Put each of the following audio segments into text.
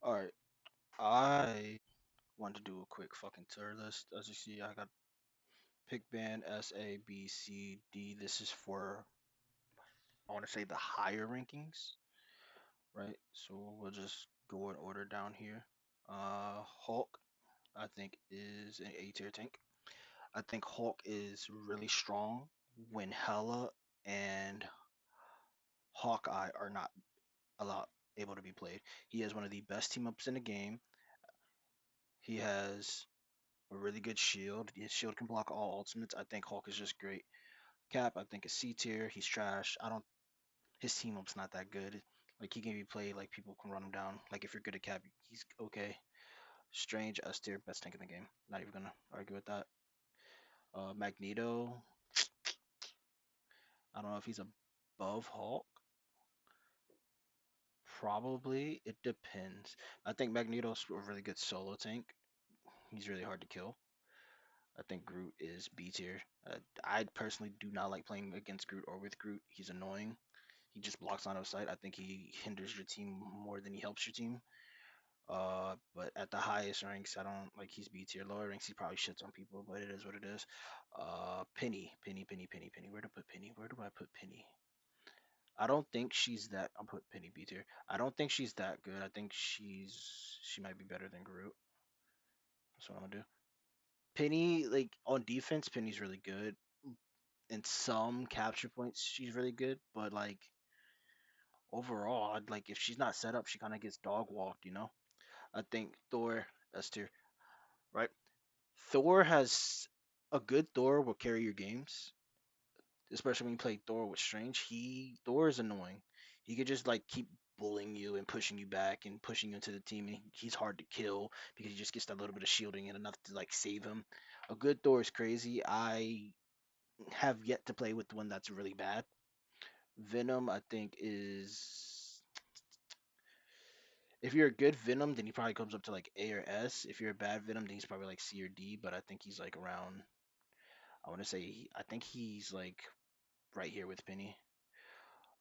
All right, I want to do a quick fucking tier list. As you see, I got pick band S A B C D. This is for I want to say the higher rankings, right? So we'll just go in order down here. Hulk, I think is an A tier tank. I think Hulk is really strong when Hela and Hawkeye are not allowed able to be played. He has one of the best team ups in the game. He has a really good shield. His shield can block all ultimates. I think Hulk is just great. Cap, I think is C tier. He's trash. I don't. His team up's not that good. Like he can be played. Like people can run him down. Like if you're good at Cap, he's okay. Strange S tier, best tank in the game. Not even gonna argue with that. Magneto, I don't know if he's above Hulk. Probably. It depends. I think Magneto's a really good solo tank. He's really hard to kill. I think Groot is B tier. I personally do not like playing against Groot or with Groot. He's annoying. He just blocks line of sight. I think he hinders your team more than he helps your team. But at the highest ranks, I don't like he's B tier. Lower ranks, he probably shits on people, but it is what it is. Penny. Where to put Penny? Where do I put Penny? I don't think she's that. I'll put Penny B tier. I don't think she's that good. I think she might be better than Groot. That's what I'm gonna do. Penny, like on defense, Penny's really good. In some capture points, she's really good. But like overall, like if she's not set up, she kind of gets dog walked. I think Thor S tier, right? Thor has a good Thor will carry your games, especially when you play Thor with Strange. Thor is annoying. He could just like keep bullying you and pushing you back and pushing you into the team, and he's hard to kill because he just gets that little bit of shielding and enough to like save him. A good Thor is crazy. I have yet to play with one that's really bad. Venom, I think, is if you're a good Venom, then he probably comes up to like A or S. If you're a bad Venom, then he's probably like C or D. But I think he's like around. I want to say I think he's like right here with Penny.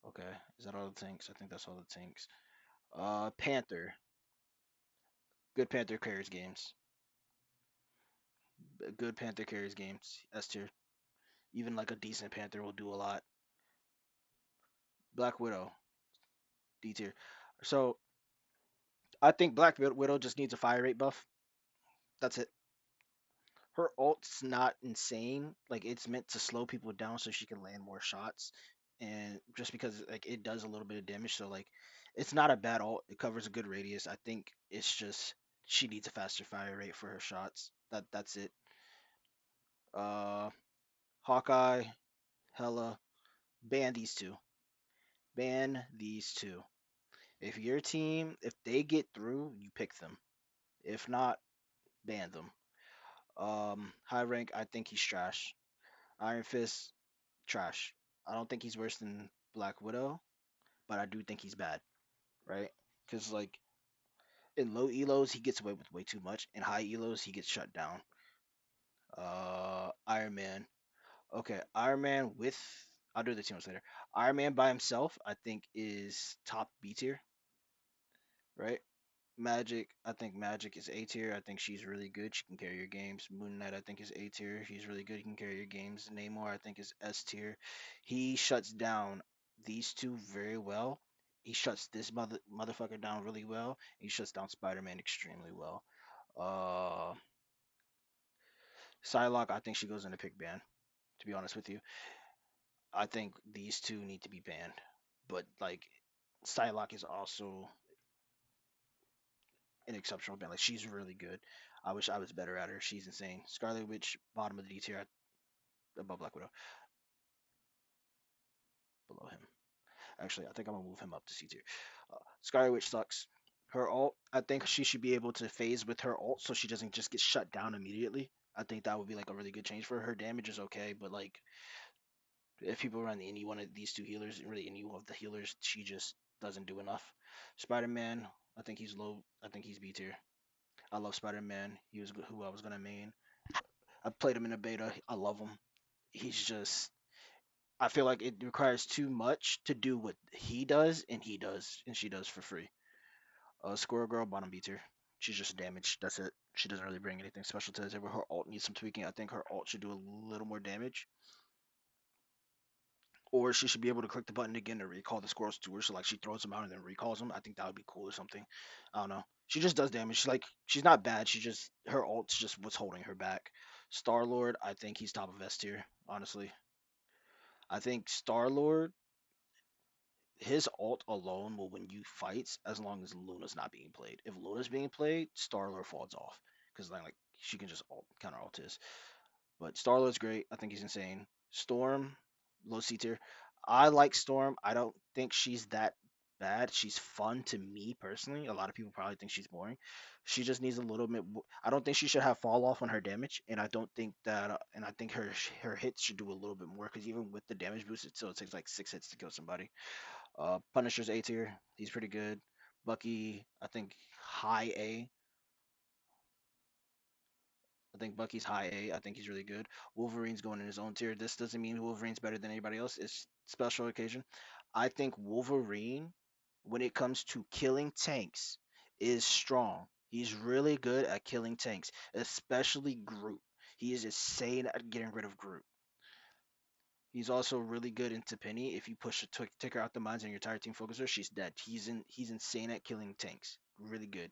Okay, is that all the tanks? I think that's all the tanks. Panther, good Panther carries games. Good Panther carries games. S tier. Even like a decent Panther will do a lot. Black Widow, D tier. So I think Widow just needs a fire rate buff. That's it. Her ult's not insane. Like it's meant to slow people down so she can land more shots. And just because like it does a little bit of damage, so like it's not a bad ult. It covers a good radius. I think it's just she needs a faster fire rate for her shots. That's it. Uh Hawkeye, Hella, ban these two. Ban these two. If your team, if they get through, you pick them. If not, ban them. High rank, I think he's trash. Iron Fist, trash. I don't think he's worse than Black Widow, but I do think he's bad, right? Because like in low elos he gets away with way too much. In high elos he gets shut down. Iron Man. Okay, Iron Man with I'll do the teams later. Iron Man by himself I think is top B tier, right? Magic, I think Magic is A tier. I think she's really good. She can carry your games. Moon Knight, I think is A tier. He's really good. He can carry your games. Namor, I think is S tier. He shuts down these two very well. He shuts this motherfucker down really well. He shuts down Spider-Man extremely well. Uh, Psylocke, I think she goes in the pick ban. To be honest with you, I think these two need to be banned. But like, Psylocke is also an exceptional ban. Like she's really good. I wish I was better at her. She's insane. Scarlet Witch, bottom of the D tier, above Black Widow, below him. Actually, I think I'm gonna move him up to C tier. Scarlet Witch sucks. Her ult, I think she should be able to phase with her ult so she doesn't just get shut down immediately. I think that would be like a really good change for her. Her damage is okay, but like if people run any one of these two healers, really any one of the healers, she just doesn't do enough. Spider Man, I think he's low. I think he's B tier. I love Spider Man. He was who I was gonna main. I played him in a beta. I love him. He's just I feel like it requires too much to do what he does and she does for free. Squirrel Girl, bottom B tier. She's just damage. That's it. She doesn't really bring anything special to the table. Her ult needs some tweaking. I think her ult should do a little more damage. Or she should be able to click the button again to recall the squirrels to her. So like she throws them out and then recalls them. I think that would be cool or something. I don't know. She just does damage. She's not bad. She just her ult's just what's holding her back. Star Lord, I think he's top of S tier. Honestly, I think Star Lord, his ult alone will win you fights as long as Luna's not being played. If Luna's being played, Star Lord falls off because like she can just ult, counter ult his. But Star Lord's great. I think he's insane. Storm, low C tier. I like Storm. I don't think she's that bad. She's fun to me personally. A lot of people probably think she's boring. She just needs a little bit. I don't think she should have fall off on her damage, and I don't think that. And I think her hits should do a little bit more because even with the damage boost, it still takes like 6 hits to kill somebody. Punisher's A tier. He's pretty good. Bucky, I think high A. I think Bucky's high A. I think he's really good. Wolverine's going in his own tier. This doesn't mean Wolverine's better than anybody else. It's special occasion. I think Wolverine, when it comes to killing tanks, is strong. He's really good at killing tanks, especially Groot. He is insane at getting rid of Groot. He's also really good into Penny. If you push a ticker out the mines and your entire team focuses her, she's dead. He's insane at killing tanks. Really good.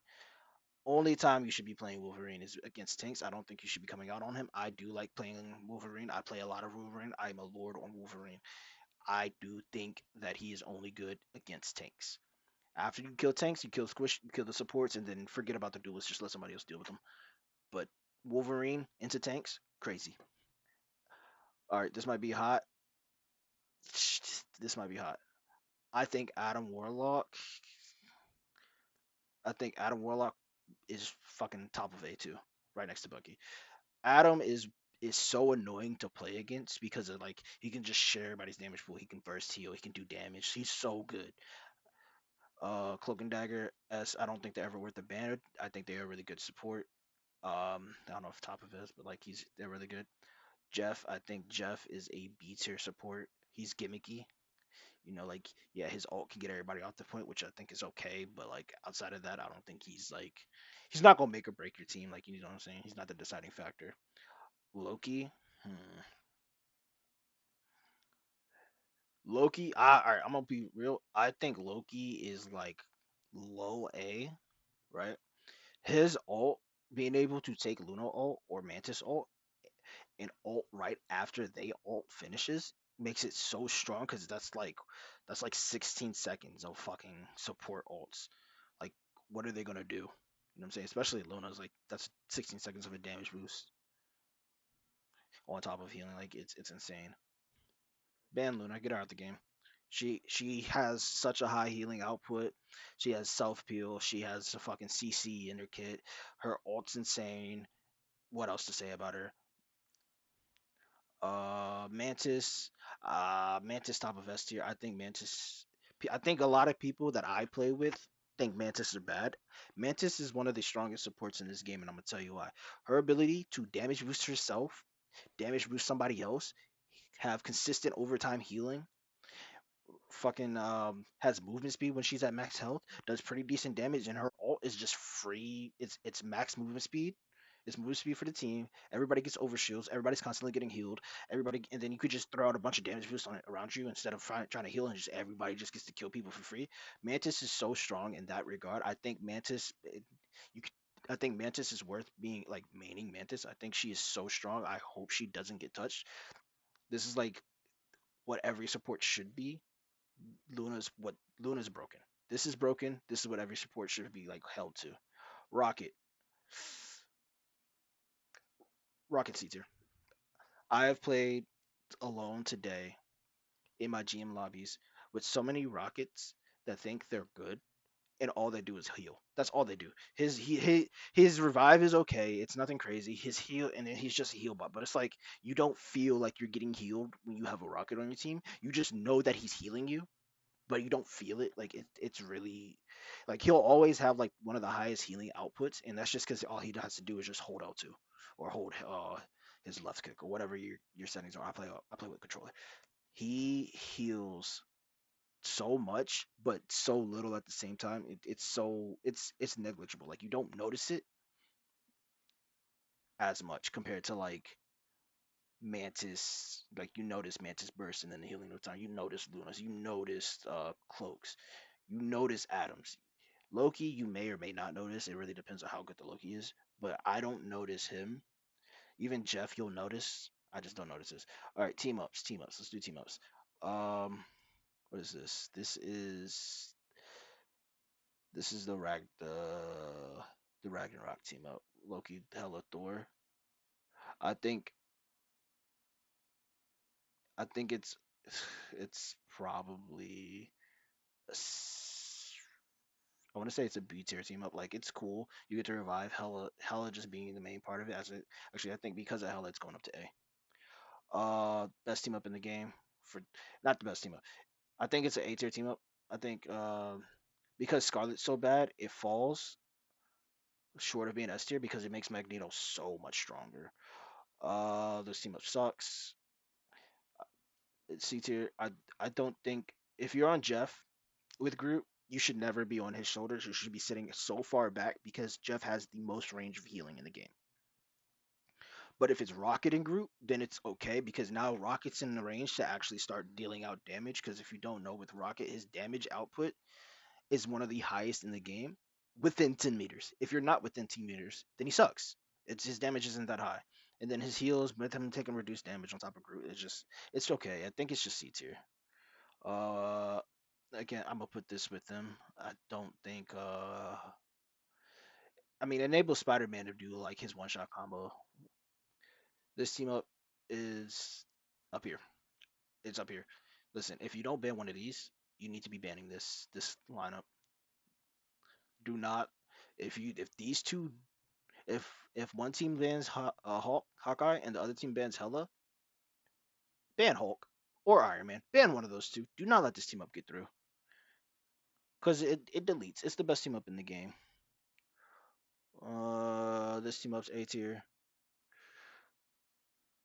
Only time you should be playing Wolverine is against tanks. I don't think you should be coming out on him. I do like playing Wolverine. I play a lot of Wolverine. I'm a lord on Wolverine. I do think that he is only good against tanks. After you kill tanks, you kill squish, you kill the supports, and then forget about the duelists. Just let somebody else deal with them. But Wolverine into tanks, crazy. All right, this might be hot. This might be hot. I think Adam Warlock. I think Adam Warlock is fucking top of A2, right next to Bucky. Adam is so annoying to play against because of like he can just share everybody's damage pool. He can burst heal. He can do damage. He's so good. Cloak and Dagger S. I don't think they're ever worth the banner. I think they are really good support. I don't know if top of it is, but like they're really good. Jeff, I think Jeff is a B tier support. He's gimmicky. Like yeah, his ult can get everybody off the point, which I think is okay. But like outside of that, I don't think he's not gonna make or break your team. Like you know what I'm saying? He's not the deciding factor. Loki. Hmm. Loki, all right, I'm gonna be real. I think Loki is like low A, right? His ult, being able to take Luna ult or Mantis ult and ult right after they ult finishes makes it so strong because that's like 16 seconds of fucking support ults. Like, what are they gonna do? You know what I'm saying? Especially Luna's like that's 16 seconds of a damage boost on top of healing. Like it's insane. Ban Luna, get her out the game. She has such a high healing output. She has self peel. She has a fucking CC in her kit. Her ult's insane. What else to say about her? Mantis. Mantis top of S tier. I think Mantis. I think a lot of people that I play with think Mantis are bad. Mantis is one of the strongest supports in this game, and I'm gonna tell you why. Her ability to damage boost herself, damage boost somebody else, have consistent overtime healing, fucking has movement speed when she's at max health, does pretty decent damage, and her ult is just free. It's max movement speed. It's movement speed for the team. Everybody gets overshields. Everybody's constantly getting healed. Everybody, and then you could just throw out a bunch of damage boosts on it around you instead of trying to heal, and just everybody just gets to kill people for free. Mantis is so strong in that regard. I think Mantis, you could. I think Mantis is worth being like maining Mantis. I think she is so strong. I hope she doesn't get touched. This is like what every support should be. Luna's broken. This is broken. This is what every support should be like held to. Rocket. Rocket C tier. I have played alone today in my GM lobbies with so many rockets that think they're good and all they do is heal. That's all they do. His revive is okay. It's nothing crazy. His heal and then he's just a heal bot. But it's like you don't feel like you're getting healed when you have a rocket on your team. You just know that he's healing you, but you don't feel it. Like it's really like he'll always have like one of the highest healing outputs, and that's just because all he has to do is just hold L2 or hold his left kick or whatever your settings are. I play with controller. He heals so much, but so little at the same time. It's negligible. Like you don't notice it as much compared to like Mantis. Like you notice Mantis burst and then the healing of time. You notice Lunas. You notice cloaks. You notice atoms. Loki, you may or may not notice. It really depends on how good the Loki is. But I don't notice him. Even Jeff, you'll notice. I just don't notice this. All right, team ups, team ups. Let's do team ups. Um, what is this? This is the Ragnarok team up. Loki, Hela, Thor. I think I think it's probably I want to say it's a B tier team up. Like it's cool. You get to revive Hela. Hela just being the main part of it. As it actually, I think because of Hela, it's going up to A. Best team up in the game for not the best team up. I think it's an A tier team up. I think because Scarlet's so bad, it falls short of being S tier because it makes Magneto so much stronger. This team up sucks. It's C tier. I don't think if you're on Jeff with Groot, you should never be on his shoulders. You should be sitting so far back because Jeff has the most range of healing in the game. But if it's Rocket and Groot, then it's okay because now Rocket's in the range to actually start dealing out damage. Because if you don't know, with Rocket, his damage output is one of the highest in the game within 10 meters. If you're not within 10 meters, then he sucks. It's his damage isn't that high. And then his heals, with him taking reduced damage on top of Groot, it's okay. I think it's just C tier. Uh, again, I'm gonna put this with them. I don't think. I mean, enable Spider-Man to do like his one-shot combo. This team up is up here. It's up here. Listen, if you don't ban one of these, you need to be banning this lineup. Do not. If these two if one team bans Hawkeye and the other team bans Hela, ban Hulk or Iron Man. Ban one of those two. Do not let this team up get through because it deletes. It's the best team up in the game. This team up's A tier.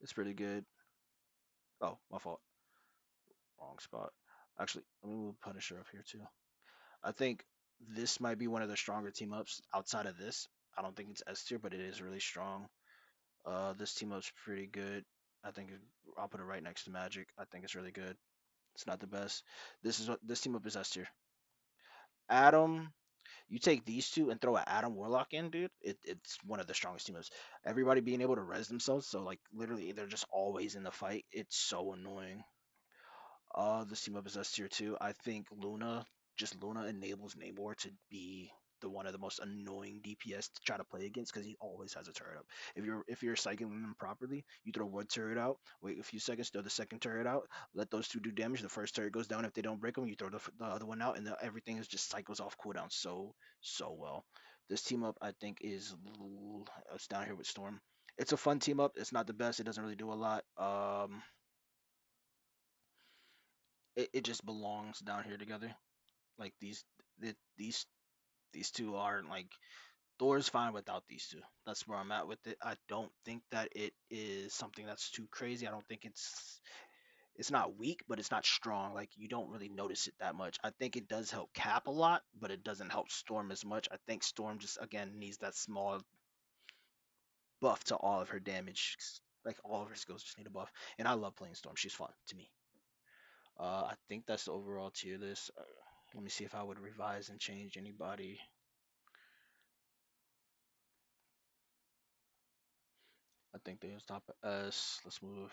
It's pretty good. Oh, my fault. Wrong spot. Actually, let me move Punisher up here too. I think this might be one of the stronger team ups outside of this. I don't think it's S tier, but it is really strong. This team up's pretty good. I think I'll put it right next to Magic. I think it's really good. It's not the best. This team up is S tier. Adam, you take these two and throw an Adam Warlock in, dude. It's one of the strongest team ups. Everybody being able to res themselves, so like literally they're just always in the fight. It's so annoying. This team up is S tier too. I think Luna enables Namor to be the one of the most annoying DPS to try to play against because he always has a turret up. If you're cycling them properly, you throw one turret out, wait a few seconds, throw the second turret out, let those two do damage. The first turret goes down. If they don't break them, you throw the other one out, and everything is just cycles off cooldown so well. This team up I think is it's down here with Storm. It's a fun team up. It's not the best. It doesn't really do a lot. It just belongs down here together. Like these two aren't like Thor's fine without these two. That's where I'm at with it. I don't think that it is something that's too crazy. I don't think it's not weak, but it's not strong. Like you don't really notice it that much. I think it does help Cap a lot, but it doesn't help Storm as much. I think Storm just again needs that small buff to all of her damage. Like all of her skills just need a buff. And I love playing Storm. She's fun to me. I think that's the overall tier list. Let me see if I would revise and change anybody. I think they stop at S. Let's move.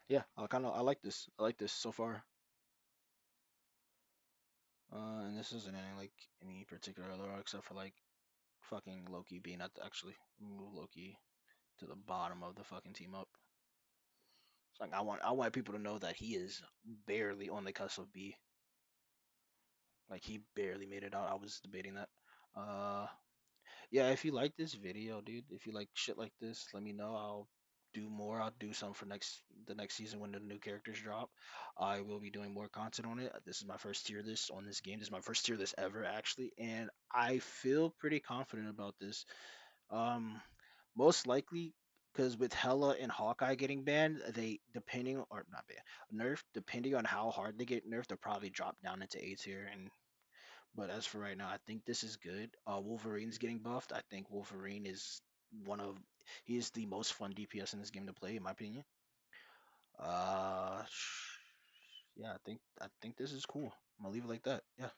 Yeah, I like this. I like this so far. And this isn't any particular other arc except for like fucking Loki being at the actually move Loki to the bottom of the fucking team up. It's like I want people to know that he is barely on the cusp of B. Like he barely made it out. I was debating that. Uh Yeah, if you like this video, dude, if you like shit like this, let me know. I'll do more. I'll do some for the next season when the new characters drop. I will be doing more content on it. This is my first tier list on this game. This is my first tier list ever, actually, and I feel pretty confident about this. Um, Most likely. Because with Hela and Hawkeye getting banned, they depending or not banned, nerfed, depending on how hard they get nerfed, they'll probably drop down into A tier. And but as for right now, I think this is good. Wolverine's getting buffed. I think Wolverine is one of he is the most fun DPS in this game to play, in my opinion. Uh, yeah, I think this is cool. I'm gonna leave it like that. Yeah.